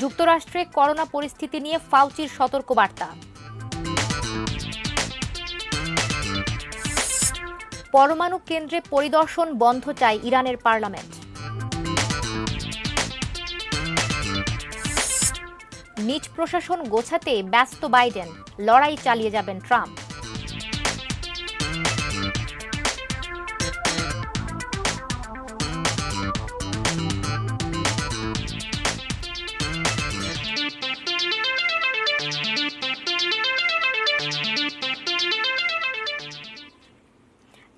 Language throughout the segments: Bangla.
যুক্তরাষ্ট্রে করোনা পরিস্থিতি নিয়ে ফাউচির সতর্কবার্তা। পরমাণু কেন্দ্রে পরিদর্শন বন্ধ চায় ইরানের পার্লামেন্ট। নিজ প্রশাসন গোছাতে ব্যস্ত বাইডেন, লড়াই চালিয়ে যাবেন ট্রাম্প।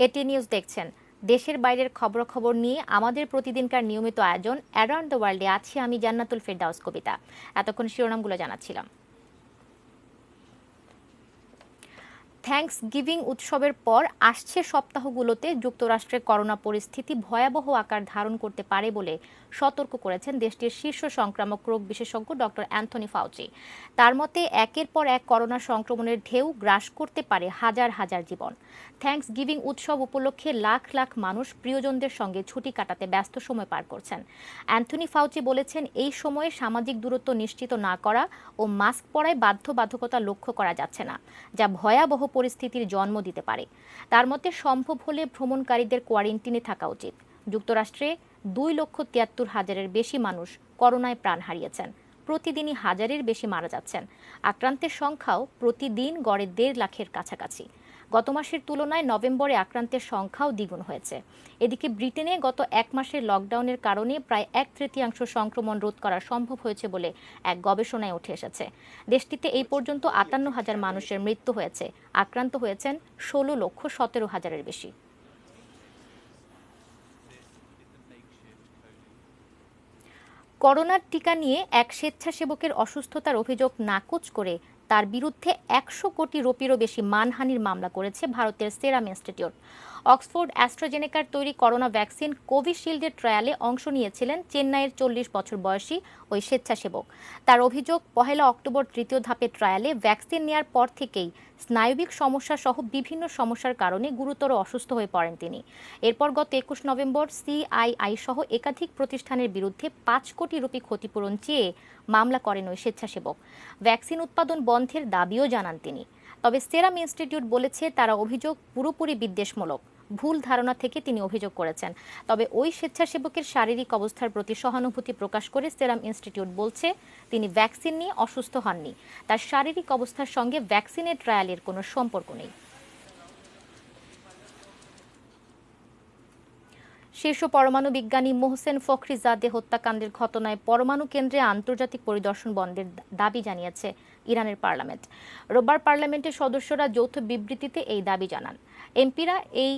এটি নিউজ দেখছেন। দেশের বাইরের খবরাখবর নিয়ে আমাদের প্রতিদিনকার নিয়মিত আয়োজন অ্যারাউন্ড দ্য ওয়ার্ল্ডে আছি আমি জান্নাতুল ফেরদাউস কবিতা। এতক্ষণ শিরোনামগুলো জানাচ্ছিলাম। থ্যাঙ্কস গিভিং উৎসবের পর আসছে সপ্তাহগুলোতে যুক্তরাষ্ট্রে করোনা পরিস্থিতি ভয়াবহ আকার ধারণ করতে পারে বলে সতর্ক করেছেন দেশটির শীর্ষ সংক্রামক রোগ বিশেষজ্ঞ ডক্টর অ্যান্থনি ফাউচি। তার মতে একের পর এক করোনা সংক্রমণের ঢেউ গ্রাস করতে পারে হাজার হাজার জীবন। থ্যাঙ্কস গিভিং উৎসব উপলক্ষে লাখ লাখ মানুষ প্রিয়জনদের সঙ্গে ছুটি কাটাতে ব্যস্ত সময় পার করছেন। অ্যান্থনি ফাউচি বলেছেন, এই সময়ে সামাজিক দূরত্ব নিশ্চিত না করা ও মাস্ক পরায় বাধ্যবাধকতা লক্ষ্য করা যাচ্ছে না, যা ভয়াবহ পরিস্থিতির জন্ম দিতে পারে। তার মতে সম্ভব হলে ভ্রমণকারীদের কোয়ারেন্টিনে থাকা উচিত। যুক্তরাষ্ট্রে 2,73,000-এর বেশি মানুষ করোনায় প্রাণ হারিয়েছেন। প্রতিদিনই হাজারের বেশি মারা যাচ্ছেন। আক্রান্তের সংখ্যাও প্রতিদিন গড়ে 1.5 লাখের কাছাকাছি। গত মাসের তুলনায় নভেম্বরে আক্রান্তের সংখ্যাও দ্বিগুণ হয়েছে। এদিকে ব্রিটেনে গত এক মাসের লকডাউনের কারণে প্রায় 1/3 সংক্রমণ রোধ করা সম্ভব হয়েছে বলে এক গবেষণায় উঠে এসেছে। দেশটিতে এই পর্যন্ত 58,000 মানুষের মৃত্যু হয়েছে। আক্রান্ত হয়েছেন 16,17,000-এর বেশি। করোনার টিকা নিয়ে এক স্বেচ্ছাসেবকের অসুস্থতার অভিযোগ নাকচ করে তার বিরুদ্ধে 100 কোটি রুপিরও বেশি মানহানির মামলা করেছে ভারতের সেরাম ইনস্টিটিউট। অক্সফোর্ড অ্যাস্ট্রাজেনেকার তৈরি করোনা ভ্যাকসিন কোভিশিল্ডের ট্রায়ালে অংশ নিয়েছিলেন চেন্নাইয়ের 40 বছর বয়সী ওই স্বেচ্ছাসেবক। তার অভিযোগ, 1 অক্টোবর তৃতীয় ধাপের ট্রায়ালে ভ্যাকসিন নেওয়ার পর থেকেই স্নায়বিক সমস্যা সহ বিভিন্ন সমস্যার কারণে গুরুতর অসুস্থ হয়ে পড়েন তিনি। এরপর গত 21 নভেম্বর সিআইআই সহ একাধিক প্রতিষ্ঠানের বিরুদ্ধে 5 কোটি রুপি ক্ষতিপূরণ চেয়ে মামলা করেন ওই স্বেচ্ছাসেবক। ভ্যাকসিন উৎপাদন বন্ধের দাবিও জানান তিনি। তবে সেরাম ইনস্টিটিউট বলেছে তারা অভিযোগ পুরোপুরি বিদ্বেষমূলক। ভুল ধারণা থেকে তিনি অভিযোগ করেছেন। তবে ওই স্বেচ্ছাসেবকের শারীরিক অবস্থার প্রতি সহানুভূতি প্রকাশ করে সেরাম ইনস্টিটিউট বলছে তিনি ভ্যাকসিন নিয়ে অসুস্থ হননি। তার শারীরিক অবস্থার সঙ্গে ভ্যাকসিনের ট্রায়ালের কোনো সম্পর্ক নেই। শীর্ষ পরমাণু বিজ্ঞানী মোহসেন ফখরিজাদে হত্যাকাণ্ডের ঘটনায় পরমাণু কেন্দ্রে আন্তর্জাতিক পরিদর্শন বন্ধের দাবি জানিয়েছে ইরানের পার্লামেন্ট। রোববার পার্লামেন্টের সদস্যরা যৌথ বিবৃতিতে এই দাবি জানান। এমপিরা এই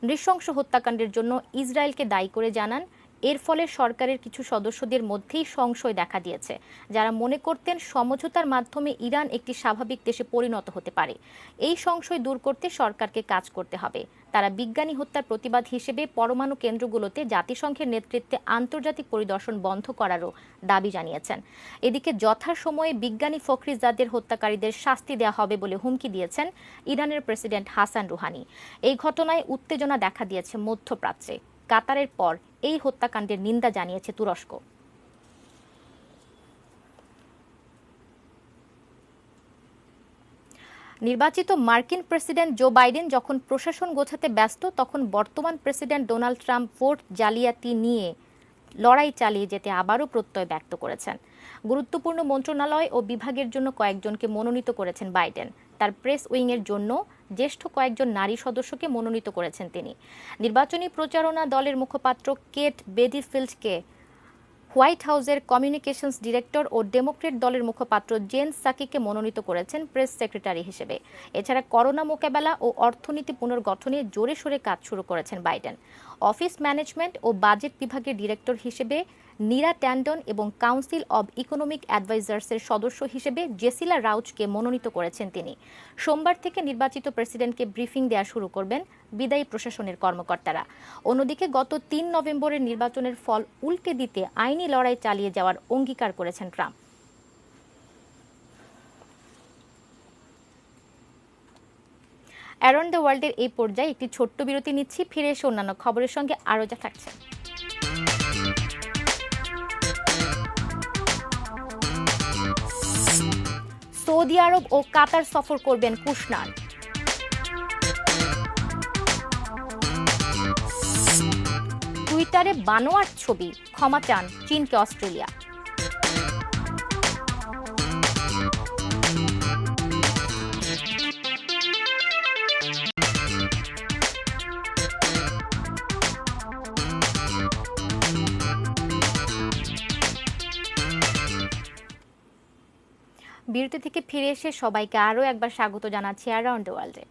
নৃশংস হত্যাকাণ্ডের জন্য ইসরায়েলকে দায়ী করে জানান, এর ফলে সরকারের কিছু সদস্যদের মধ্যেই সংশয় দেখা দিয়েছে, যারা মনে করতেন সমঝোতার মাধ্যমে ইরান একটি স্বাভাবিক দেশে পরিণত হতে পারে। এই সংশয় দূর করতে সরকারকে কাজ করতে হবে। তারা বিজ্ঞানী হত্যার প্রতিবাদ হিসেবে পরমাণু কেন্দ্রগুলোতে জাতিসংঘের নেতৃত্বে আন্তর্জাতিক পরিদর্শন বন্ধ করারও দাবি জানিয়েছেন। এদিকে যথাসময়ে বিজ্ঞানী ফখরিজাদের হত্যাকারীদের শাস্তি দেওয়া হবে বলে হুমকি দিয়েছেন ইরানের প্রেসিডেন্ট হাসান রুহানি। এই ঘটনায় উত্তেজনা দেখা দিয়েছে মধ্যপ্রাচ্যে। কাতারের পর এই হত্যাকাণ্ডের নিন্দা জানিয়েছে তুরস্ক। নির্বাচিত মার্কিন প্রেসিডেন্ট জো বাইডেন যখন প্রশাসন গোছাতে ব্যস্ত, তখন বর্তমান প্রেসিডেন্ট ডোনাল্ড ট্রাম্প ভোট জালিয়াতি নিয়ে লড়াই চালিয়ে যেতে আবারও প্রত্যয় ব্যক্ত করেছেন। গুরুত্বপূর্ণ মন্ত্রণালয় ও বিভাগের জন্য কয়েকজনকে মনোনীত করেছেন বাইডেন। তার প্রেস উইংয়ের জন্য জ্যেষ্ঠ কয়েকজন নারী সদস্যকে মনোনীত করেছেন তিনি। নির্বাচনী প্রচারণা দলের মুখপাত্র কেট বেডিফিল্ডকে হোয়াইট হাউসের কমিউনিকেশনস ডিরেক্টর ও ডেমোক্রেট দলের মুখপাত্র জেন সাকিকে মনোনীত করেছেন প্রেস সেক্রেটারি হিসেবে। এছাড়া করোনা মোকাবেলা ও অর্থনীতি পুনর্গঠনে জোরে সোরে কাজ শুরু করেছেন বাইডেন। অফিস ম্যানেজমেন্ট ও বাজেট বিভাগের ডিরেক্টর হিসেবে নীরা ট্যান্ডন এবং কাউন্সিল অব ইকোনমিক অ্যাডভাইজার্সের সদস্য হিসেবে জেসিলা রাউচকে মনোনীত করেছেন তিনি। সোমবার থেকে নির্বাচিত প্রেসিডেন্টকে ব্রিফিং দেওয়া শুরু করবেন বিদায়ী প্রশাসনের কর্মকর্তারা। অন্যদিকে গত 3 নভেম্বরের নির্বাচনের ফল উল্টে দিতে আইনি লড়াই চালিয়ে যাওয়ার অঙ্গীকার করেছেন ট্রাম্প। অ্যারাউন্ড দ্য ওয়ার্ল্ডের এই পর্যায়ে একটি ছোট্ট বিরতি নিচ্ছি। ফিরে এসে অন্যান্য খবরের সঙ্গে আরও যা থাকছে। সৌদি আরব ও কাতার সফর করবেন কুশনার। টুইটারে বানোয়াট ছবি, ক্ষমা চান চীনকে অস্ট্রেলিয়া। বিরতি থেকে ফিরে এসে সবাইকে আরও একবার স্বাগত জানাচ্ছি অ্যারাউন্ড দ্য ওয়ার্ল্ডে।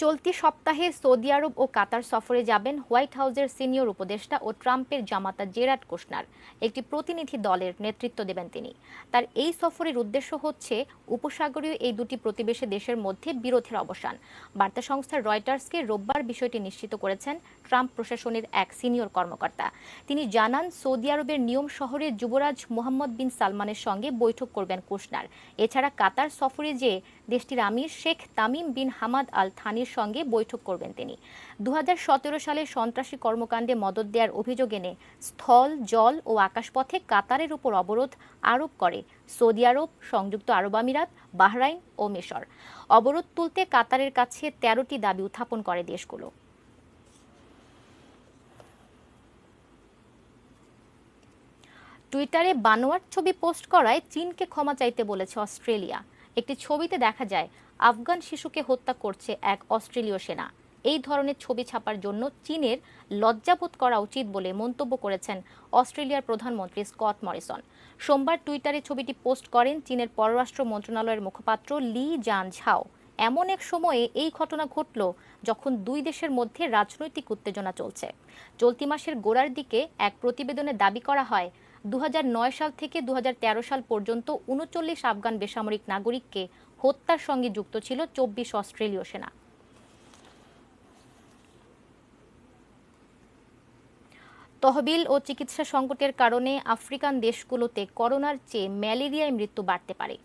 চলতি সপ্তাহে সৌদি আরব ও কাতার সফরে যাবেন হোয়াইট হাউসের সিনিয়র উপদেষ্টা ও ট্রাম্পের জামাতা জেরাড কুশনার। একটি প্রতিনিধি দলের নেতৃত্ব দেবেন তিনি। তার এই সফরের উদ্দেশ্য হচ্ছে উপসাগরীয় এই দুটি প্রতিবেশী দেশের মধ্যে বিরোধের অবসান। বার্তা সংস্থা রয়টার্সকে রোববার বিষয়টি নিশ্চিত করেছেন ট্রাম্প প্রশাসনের এক সিনিয়র কর্মকর্তা। তিনি জানান, সৌদি আরবের নিয়ম শহরে যুবরাজ মোহাম্মদ বিন সালমানের সঙ্গে বৈঠক করবেন কুশনার। এছাড়া কাতার সফরে যেয়ে দেশটির আমির শেখ তামিম বিন হামাদ আল থানির সঙ্গে বৈঠক করবেন তিনি। 2017 সালে সন্ত্রাসী কর্মকাণ্ডে মদদ দেওয়ার অভিযোগ এনে স্থল, জল ও আকাশপথে কাতারের উপর অবরোধ আরোপ করে সৌদি আরব, সংযুক্ত আরব আমিরাত, বাহরাইন ও মিশর। অবরোধ তুলতে কাতারের কাছে 13টি দাবি উত্থাপন করে দেশগুলো। টুইটারে বানোয়াট ছবি পোস্ট করায় চীনকে ক্ষমা চাইতে বলেছে অস্ট্রেলিয়া। একটি ছবিতে দেখা যায় আফগান শিশুকে হত্যা করছে এক অস্ট্রেলীয় সেনা। এই ধরনের ছবি ছাপার জন্য চীনের লজ্জাবোধ করা উচিত বলে মন্তব্য করেছেন অস্ট্রেলিয়ার প্রধানমন্ত্রী স্কট মরিসন। সোমবার টুইটারে ছবিটি পোস্ট করেন চীনের পররাষ্ট্র মন্ত্রণালয়ের মুখপাত্র লি জান ঝাও। এমন এক সময়ে এই ঘটনা ঘটল যখন দুই দেশের মধ্যে রাজনৈতিক উত্তেজনা চলছে। চলতি মাসের গোড়ার দিকে এক প্রতিবেদনে দাবি করা হয় 2009 সাল থেকে 2013 সাল পর্যন্ত 39 আফগান বেসামরিক নাগরিককে হত্যার সঙ্গে যুক্ত ছিল 24 অস্ট্রেলীয় সেনা। তহবিল ও চিকিৎসা সংকটের কারণে আফ্রিকান দেশগুলোতে করোনার চেয়ে ম্যালেরিয়ায় মৃত্যু বাড়তে পারে।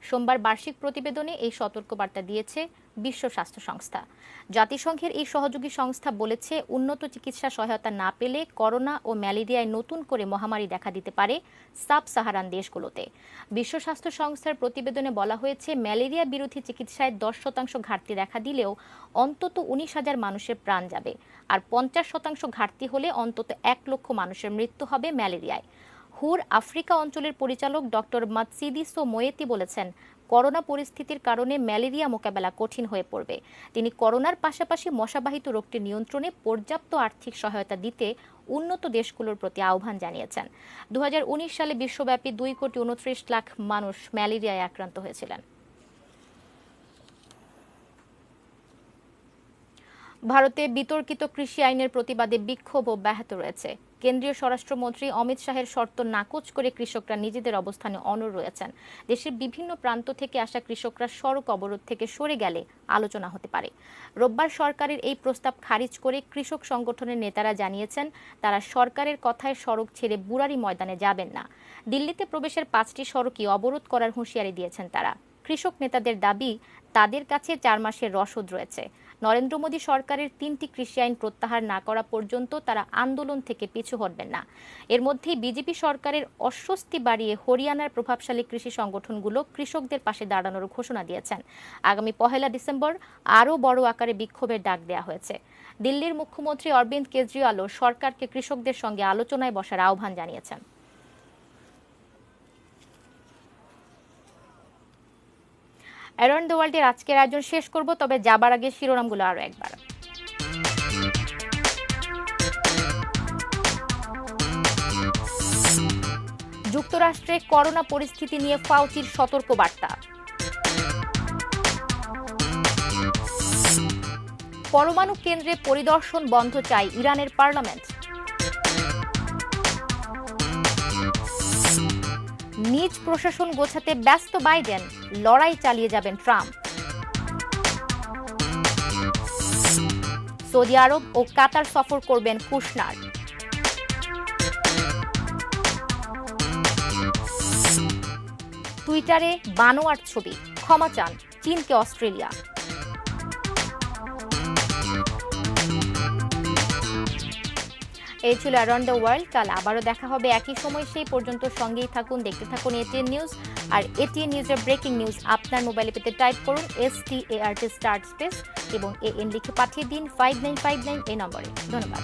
সোমবার বার্ষিক প্রতিবেদনে এই সতর্কবার্তা দিয়েছে বিশ্ব স্বাস্থ্য সংস্থা। জাতিসংঘের এই সহযোগী সংস্থা বলেছে, উন্নত চিকিৎসা সহায়তা না পেলে করোনা ও ম্যালেরিয়ায় নতুন করে মহামারী দেখা দিতে পারে সাব সাহারান দেশগুলোতে। বিশ্ব স্বাস্থ্য সংস্থার প্রতিবেদনে বলা হয়েছে, ম্যালেরিয়া বিরোধী চিকিৎসায় 10% ঘাটতি দেখা দিলেও অন্তত 19,000 মানুষের প্রাণ যাবে, আর 50% ঘাটতি হলে অন্তত 1 লক্ষ মানুষের মৃত্যু হবে ম্যালেরিয়ায়। হুর আফ্রিকা অঞ্চলের পরিচালক ডক্টর মাতসিদিসো মোয়েতি বলেছেন, করোনা পরিস্থিতির কারণে ম্যালেরিয়া মোকাবেলা কঠিন হয়ে পড়বে। তিনি করোনার পাশাপাশি মশাবাহিত রোগটি নিয়ন্ত্রণে পর্যাপ্ত আর্থিক সহায়তা দিতে উন্নত দেশগুলোর প্রতি আহ্বান জানিয়েছেন। 2019 সালে বিশ্বব্যাপী 2,29 লাখ মানুষ ম্যালেরিয়ায় আক্রান্ত হয়েছিলেন। ভারতে বিতর্কিত কৃষি আইনের প্রতিবাদে বিক্ষোভ অব্যাহত রয়েছে। কেন্দ্রীয় স্বরাষ্ট্রমন্ত্রী অমিত শাহের শর্ত নাকচ করে কৃষকরা নিজেদের অবস্থানে অনড় রয়েছেন। দেশের বিভিন্ন প্রান্ত থেকে আসা কৃষকরা সড়ক অবরোধ থেকে সরে গেলে আলোচনা হতে পারে। রোববার সরকারের এই প্রস্তাব খারিজ করে কৃষক সংগঠনের নেতারা জানিয়েছেন, তারা সরকারের কথায় সড়ক ছেড়ে বুড়ারি ময়দানে যাবেন না। দিল্লিতে প্রবেশের 5টি সড়কই অবরোধ করার হুঁশিয়ারি দিয়েছেন তারা। কৃষক নেতাদের দাবি, তাদের কাছে 4 মাসের রসদ রয়েছে। নরেন্দ্র মোদী সরকারের 3টি কৃষি আইন প্রত্যাহার না করা পর্যন্ত তারা আন্দোলন থেকে পিছু হটবেন না। এর মধ্যেই বিজেপি সরকারের অস্বস্তি বাড়িয়ে হরিয়ানার প্রভাবশালী কৃষি সংগঠনগুলো কৃষকদের পাশে দাঁড়ানোর ঘোষণা দিয়েছেন। আগামী 1 ডিসেম্বর আরও বড় আকারে বিক্ষোভের ডাক দেওয়া হয়েছে। দিল্লির মুখ্যমন্ত্রী অরবিন্দ কেজরিওয়ালও সরকারকে কৃষকদের সঙ্গে আলোচনায় বসার আহ্বান জানিয়েছেন। অ্যারাউন্ড দ্য ওয়ার্ল্ডের আজকের আয়োজন শেষ করব, তবে যাবার আগে শিরোনামগুলো আরও একবার। যুক্তরাষ্ট্রে করোনা পরিস্থিতি নিয়ে ফাউচির সতর্ক বার্তা। পরমাণু কেন্দ্রে পরিদর্শন বন্ধ চায় ইরানের পার্লামেন্ট। নিজ প্রশাসন গোছাতে ব্যস্ত বাইডেন, লড়াই চালিয়ে যাবেন ট্রাম্প। সৌদি আরব ও কাতার সফর করবেন কুশনার। টুইটারে বানোয়াট ছবি, ক্ষমা চান চীনকে অস্ট্রেলিয়া। এই ছিল অ্যারাউন্ড দ্য ওয়ার্ল্ড। কাল আবারও দেখা হবে একই সময়, সেই পর্যন্ত সঙ্গেই থাকুন, দেখতে থাকুন এটিএন নিউজ। আর এটিএন নিউজের ব্রেকিং নিউজ আপনার মোবাইলে পেতে টাইপ করুন START স্টার্ট স্পেস এবং AN লিখে পাঠিয়ে দিন 5959 এই নম্বরে। ধন্যবাদ।